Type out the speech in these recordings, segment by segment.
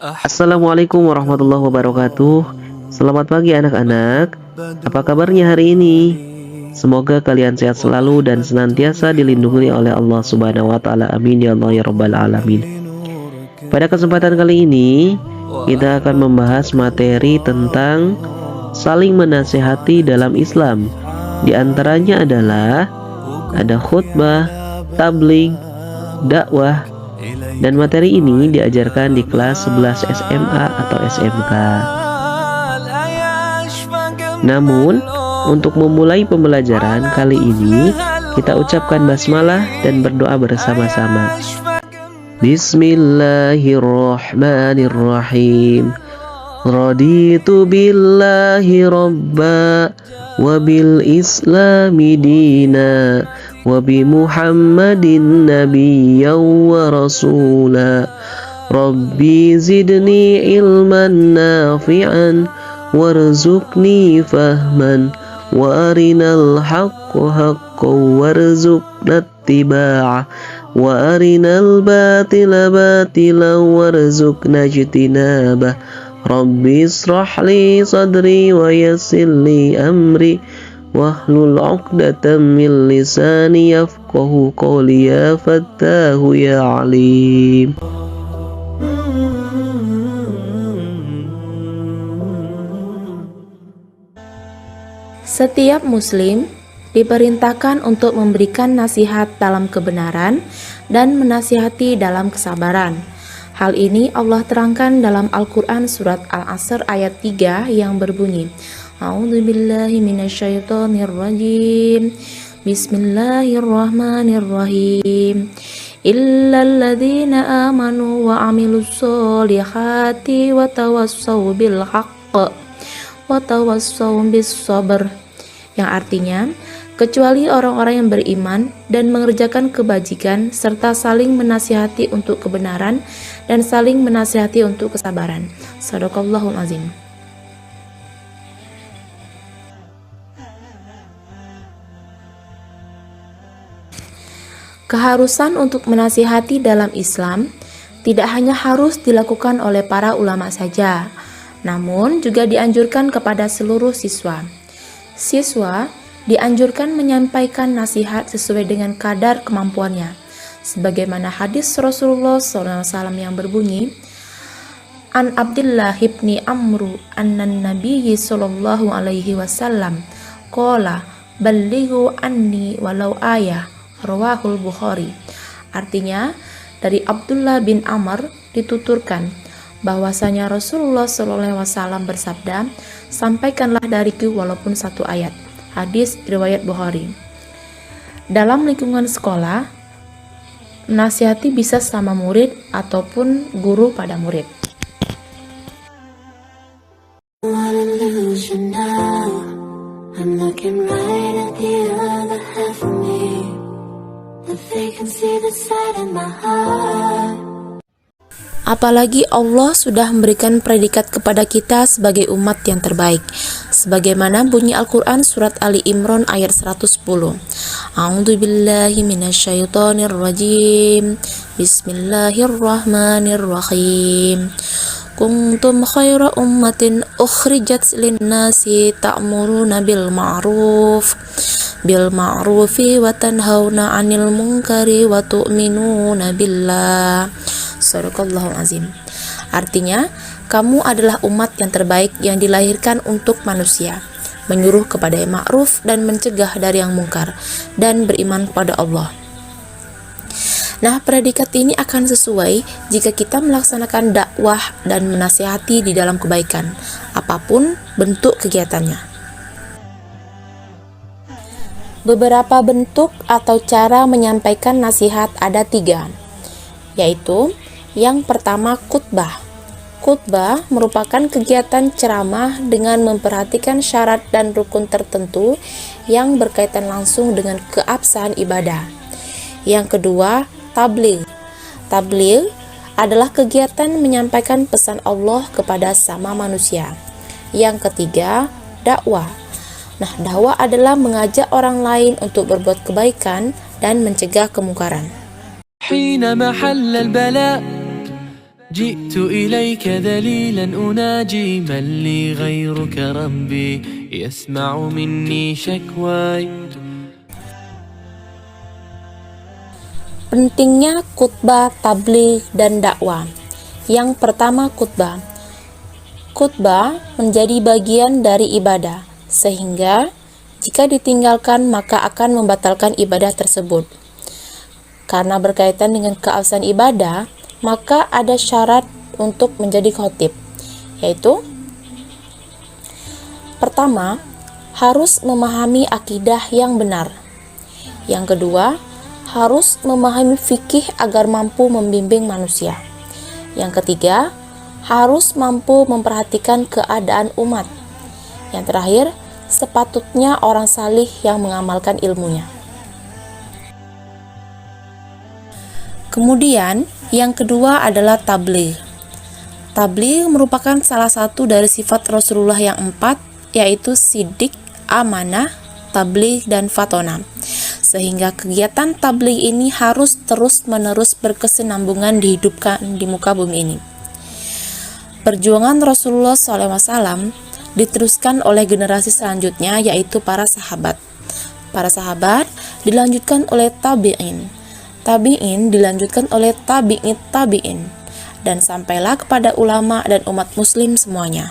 Assalamualaikum warahmatullahi wabarakatuh. Selamat pagi anak-anak. Apa kabarnya hari ini? Semoga kalian sehat selalu dan senantiasa dilindungi oleh Allah Subhanahu wa taala. Amin ya Allah ya rabbal alamin. Pada kesempatan kali ini, kita akan membahas materi tentang saling menasehati dalam Islam. Di antaranya adalah ada khutbah, tabligh, dakwah. Dan materi ini diajarkan di kelas 11 SMA atau SMK. Namun, untuk memulai pembelajaran kali ini, kita ucapkan basmalah dan berdoa bersama-sama. Bismillahirrahmanirrahim. Raditu billahi rabba wa bil islami dina wa bi Muhammadin nabiyyan wa rasula. Rabbi zidni ilman nafi'an warzuqni fahman wa arinal haqqa haqqan warzuqna ittiba'ah wa arinal batila batilan warzuqna ijtinabah. Rabbi israh li sadri wa yassir li amri wahlul 'uqdatam min lisani yafqahu qawli ya fattahu ya alim. Setiap muslim diperintahkan untuk memberikan nasihat dalam kebenaran dan menasihati dalam kesabaran. Hal ini Allah terangkan dalam Al-Quran surat Al-Asr ayat 3 yang berbunyi, A'udzubillahi minasyaitonirrajim. Bismillahirrahmanirrahim. Illalladzina amanu wa amilus solihati wa tawassaw bil haqq wa tawassaw bis sabr. Yang artinya, kecuali orang-orang yang beriman dan mengerjakan kebajikan serta saling menasihati untuk kebenaran dan saling menasihati untuk kesabaran. Shadaqallahul azim. Keharusan untuk menasihati dalam Islam tidak hanya harus dilakukan oleh para ulama saja, namun juga dianjurkan kepada seluruh siswa. Siswa dianjurkan menyampaikan nasihat sesuai dengan kadar kemampuannya, sebagaimana hadis Rasulullah SAW yang berbunyi, An Abdullah ibni Amru annan Nabiyyi sallallahu alaihi wasallam qala ballighu anni walau ayah, rawahul Bukhari. Artinya, dari Abdullah bin Amr dituturkan bahwasanya Rasulullah SAW bersabda, sampaikanlah dariku walaupun satu ayat. Hadis riwayat Bukhari. Dalam lingkungan sekolah, menasihati bisa sama murid ataupun guru pada murid. Apalagi Allah sudah memberikan predikat kepada kita sebagai umat yang terbaik, sebagaimana bunyi Al-Quran surat Ali Imran ayat 110. A'udzubillahi minasyaitonirrajim. Bismillahirrahmanirrahim. Kuntum khaira ummatin ukhrijat linnasi ta'muruna bil ma'rufi wa tanhauna 'anil munkari wa tu'minuna billah. Shadaqallahul azim. Artinya, kamu adalah umat yang terbaik yang dilahirkan untuk manusia, menyuruh kepada yang ma'ruf dan mencegah dari yang mungkar, dan beriman kepada Allah. Nah, predikat ini akan sesuai jika kita melaksanakan dakwah dan menasihati di dalam kebaikan, apapun bentuk kegiatannya. Beberapa bentuk atau cara menyampaikan nasihat ada 3, yaitu yang pertama khutbah. Khutbah merupakan kegiatan ceramah dengan memperhatikan syarat dan rukun tertentu yang berkaitan langsung dengan keabsahan ibadah. Yang kedua, tabligh. Tabligh adalah kegiatan menyampaikan pesan Allah kepada sama manusia. Yang ketiga, dakwah. Nah, dakwah adalah mengajak orang lain untuk berbuat kebaikan dan mencegah kemungkaran. جئت إليك ذليلا أناجي من لي غيرك ربي يسمع مني شكواي. Pentingnya khutbah, tabligh, dan dakwah. Yang pertama, khutbah. Khutbah menjadi bagian dari ibadah, sehingga jika ditinggalkan maka akan membatalkan ibadah tersebut. Karena berkaitan dengan keabsahan ibadah, maka ada syarat untuk menjadi khatib, yaitu pertama, harus memahami akidah yang benar. Yang kedua, harus memahami fikih agar mampu membimbing manusia. Yang ketiga, harus mampu memperhatikan keadaan umat. Yang terakhir, sepatutnya orang salih yang mengamalkan ilmunya. Kemudian, yang kedua adalah tabligh. Tabligh merupakan salah satu dari sifat Rasulullah yang 4, yaitu sidik, amanah, tabligh, dan fatonah. Sehingga kegiatan tabligh ini harus terus-menerus berkesinambungan dihidupkan di muka bumi ini. Perjuangan Rasulullah SAW diteruskan oleh generasi selanjutnya, yaitu para sahabat. Para sahabat dilanjutkan oleh tabi'in. Tabi'in dilanjutkan oleh tabi'it tabi'in, dan sampailah kepada ulama dan umat muslim semuanya.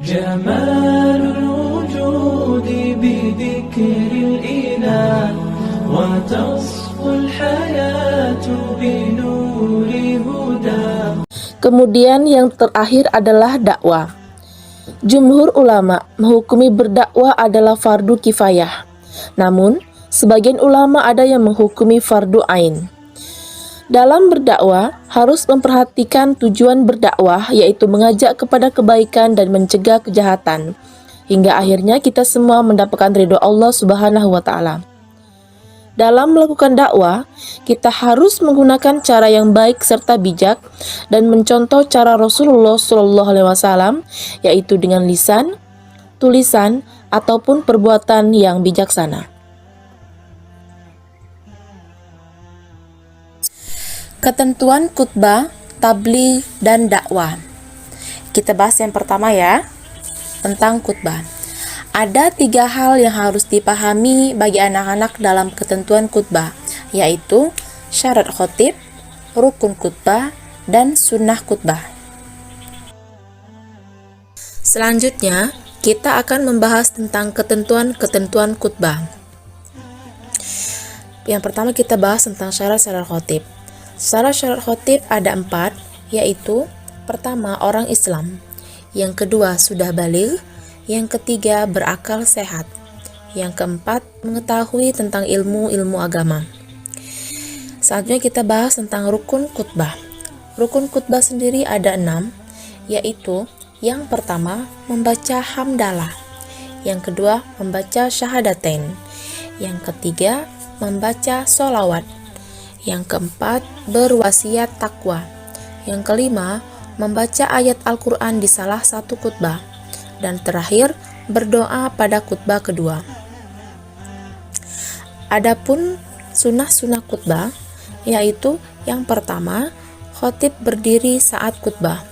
Jamalul wujudi bidhikril ilah wa tasful hayatu binuri huda. Kemudian yang terakhir adalah dakwah. Jumhur ulama menghukumi berdakwah adalah fardu kifayah. Namun, sebagian ulama ada yang menghukumi fardu ain. Dalam berdakwah, harus memperhatikan tujuan berdakwah, yaitu mengajak kepada kebaikan dan mencegah kejahatan, hingga akhirnya kita semua mendapatkan ridho Allah Subhanahu wa Ta'ala. Dalam melakukan dakwah, kita harus menggunakan cara yang baik serta bijak dan mencontoh cara Rasulullah SAW, yaitu dengan lisan, tulisan, ataupun perbuatan yang bijaksana. Ketentuan khutbah, tabligh, dan dakwah. Kita bahas yang pertama ya, tentang khutbah. Ada 3 hal yang harus dipahami bagi anak-anak dalam ketentuan khutbah, yaitu syarat khatib, rukun khutbah, dan sunnah khutbah. Selanjutnya, kita akan membahas tentang ketentuan-ketentuan khutbah. Yang pertama kita bahas tentang syarat-syarat khatib. Syarat-syarat khatib ada 4, yaitu pertama, orang Islam. Yang kedua, sudah baligh. Yang ketiga, berakal sehat. Yang keempat, mengetahui tentang ilmu agama. Selanjutnya kita bahas tentang rukun khutbah. Rukun khutbah sendiri ada 6, yaitu yang pertama, membaca hamdalah. Yang kedua, membaca syahadatain. Yang ketiga, membaca sholawat. Yang keempat, berwasiat takwa. Yang kelima, membaca ayat Al-Quran di salah satu khutbah. Dan terakhir, berdoa pada khutbah kedua. Adapun sunnah-sunnah khutbah, yaitu yang pertama, khatib berdiri saat khutbah.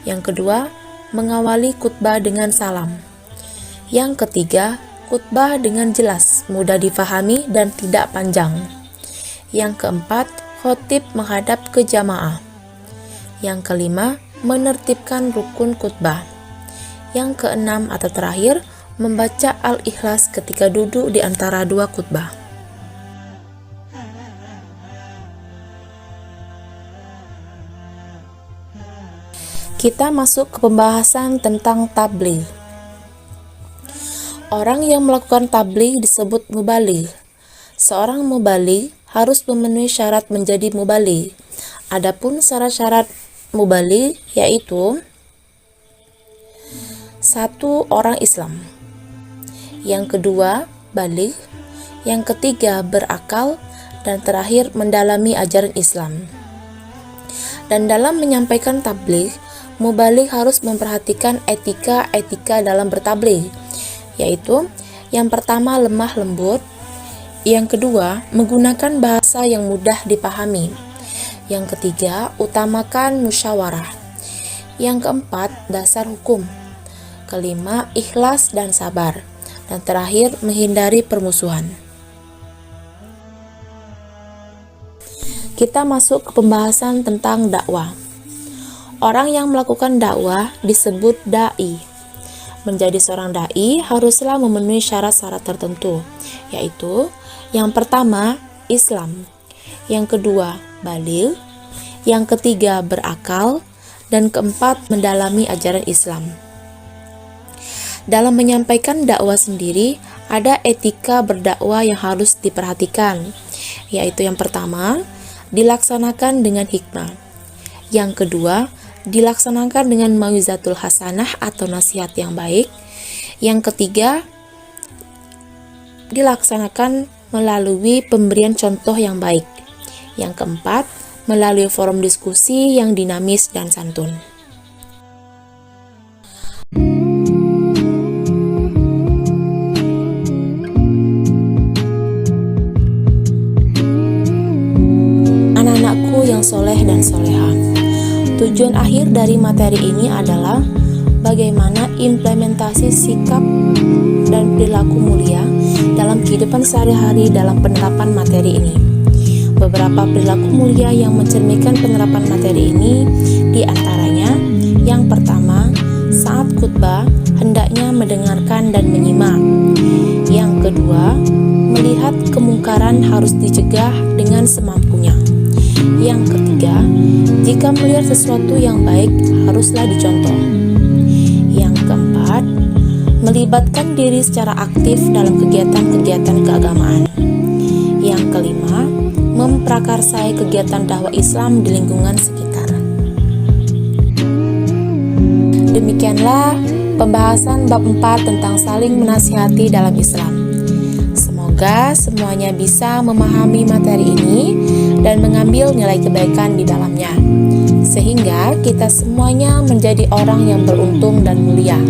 Yang kedua, mengawali khutbah dengan salam. Yang ketiga, khutbah dengan jelas, mudah difahami dan tidak panjang. Yang keempat, khatib menghadap ke jamaah. Yang kelima, menertibkan rukun khutbah. Yang keenam atau terakhir, membaca Al-Ikhlas ketika duduk di antara 2 khutbah. Kita masuk ke pembahasan tentang tabligh. Orang yang melakukan tabligh disebut mubaligh. Seorang mubaligh harus memenuhi syarat menjadi mubaligh. Adapun syarat-syarat mubaligh yaitu 1. Orang Islam. Yang kedua, baligh. Yang ketiga, berakal. Dan terakhir, mendalami ajaran Islam. Dan dalam menyampaikan tabligh, mubaligh harus memperhatikan etika-etika dalam bertabligh, yaitu yang pertama, lemah lembut. Yang kedua, menggunakan bahasa yang mudah dipahami. Yang ketiga, utamakan musyawarah. Yang keempat, dasar hukum. Kelima, ikhlas dan sabar. Dan terakhir, menghindari permusuhan. Kita masuk ke pembahasan tentang dakwah. Orang yang melakukan dakwah disebut da'i. Menjadi seorang da'i haruslah memenuhi syarat-syarat tertentu, yaitu yang pertama, Islam. Yang kedua, baligh. Yang ketiga, berakal. Dan keempat, mendalami ajaran Islam. Dalam menyampaikan dakwah sendiri, ada etika berdakwah yang harus diperhatikan, yaitu yang pertama, dilaksanakan dengan hikmah. Yang kedua, dilaksanakan dengan mau'izatul hasanah atau nasihat yang baik. Yang ketiga, dilaksanakan melalui pemberian contoh yang baik. Yang keempat, melalui forum diskusi yang dinamis dan santun. Anak-anakku yang soleh dan soleha, tujuan akhir dari materi ini adalah bagaimana implementasi sikap dan perilaku mulia dalam kehidupan sehari-hari dalam penerapan materi ini. Beberapa perilaku mulia yang mencerminkan penerapan materi ini diantaranya, yang pertama, saat khutbah hendaknya mendengarkan dan menyimak. Yang kedua, melihat kemungkaran harus dicegah dengan semampunya. Yang ketiga, jika melihat sesuatu yang baik haruslah dicontoh. Yang keempat, melibatkan diri secara aktif dalam kegiatan-kegiatan keagamaan. Yang kelima, memprakarsai kegiatan dakwah Islam di lingkungan sekitar. Demikianlah pembahasan bab 4 tentang saling menasihati dalam Islam. Semoga semuanya bisa memahami materi ini dan mengambil nilai kebaikan di dalamnya, sehingga kita semuanya menjadi orang yang beruntung dan mulia.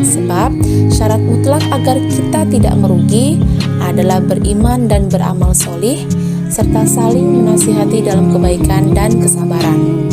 Sebab syarat mutlak agar kita tidak merugi adalah beriman dan beramal solih, serta saling menasihati dalam kebaikan dan kesabaran.